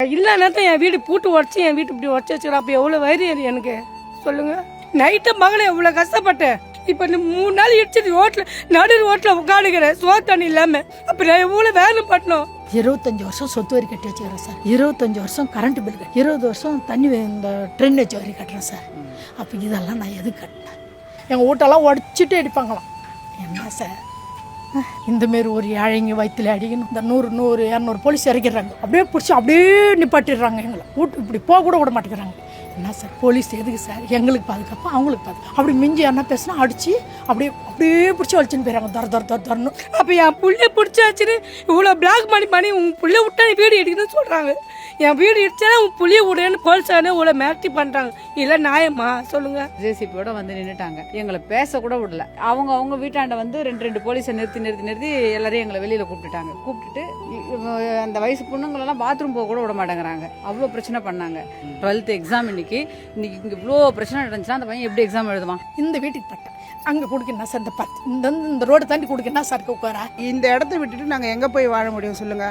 இல்லைன்னா என் வீடு பூட்டு உடச்சி என் வீட்டு இப்படி உடச்சி வச்சுக்கிறேன். அப்போ எவ்வளோ வயிறு எனக்கு சொல்லுங்க. நைட்டு மகளை எவ்வளோ கஷ்டப்பட்டேன். இப்போ இந்த 3 நாள் இடிச்சிட்டு நடு ரோட்டில் உட்காந்துக்கிறேன் சோறு தண்ணி இல்லாமல். அப்போ நான் எவ்வளோ வேலை பண்ணணும். 25 வருஷம் சொத்து வரி கட்டி வச்சுக்கிறேன் சார். 25 வருஷம் கரண்ட் பில், 20 வருஷம் தண்ணி இந்த ட்ரெயினேஜ் வரி கட்டுறேன் சார். அப்போ இதெல்லாம் நான் எது கட்டினேன்? எங்கள் வீட்டெல்லாம் உடச்சிட்டு அடிப்பாங்களாம். என்ன சார் இந்தமாரி ஒரு ஏழைங்க வயிற்றுல அடிக்கணும். இந்த 100 200 போலீஸ் இறக்கிடுறாங்க. அப்படியே பிடிச்சி அப்படியே நிப்பாட்டிடுறாங்க. எங்களை வீட்டு இப்படி போக கூட விட மாட்டேங்கிறாங்க. என்ன சார் போலீஸ் எதுக்கு சார்? எங்களுக்கு பாதுகாப்பு, அவங்களுக்கு பாதுகாப்பு. அப்படி மிஞ்சி என்ன பேசினா அடித்து அப்படியே பிடிச்சி வலிச்சுன்னு போயிடறாங்க. தரணும். அப்போ என் புள்ளைய பிடிச்சாச்சுன்னு இவ்வளோ பிளாக் பண்ணி உன் புள்ளைய விட்டா நீ வீடு இடிக்கணும்னு சொல்கிறாங்க. என் வீடு இடிச்சா உன் புள்ளைய விடுன்னு போலீஸானு இவ்வளோ மிரட்டி பண்ணுறாங்க. இல்லை நியாயமா சொல்லுங்க? ஜேசிபியோட வந்து நின்றுட்டாங்க. எங்களை பேச கூட விடல. அவங்க வீட்டாண்ட வந்து 2 போலீஸை நிறுத்தி எல்லாரையும் எங்களை வெளியில கூப்பிட்டுட்டு அந்த வயசு பொண்ணுங்களெல்லாம் பாத்ரூம் போக கூட விட மாட்டேங்கிறாங்க. அவ்வளோ பிரச்சனை பண்ணாங்க. 12th எக்ஸாம் இன்னைக்கு இங்கே இவ்வளோ பிரச்சனை நடந்துச்சுன்னா அந்த பையன் எப்படி எக்ஸாம் எழுதுவான்? இந்த வீட்டுக்கு பட்டேன் அங்கே கொடுக்கணும் சார். இந்த ரோடு தாண்டி கொடுக்கணும் சார் உட்காரா. இந்த இடத்த விட்டுட்டு நாங்கள் எங்கே போய் வாழ முடியும் சொல்லுங்க?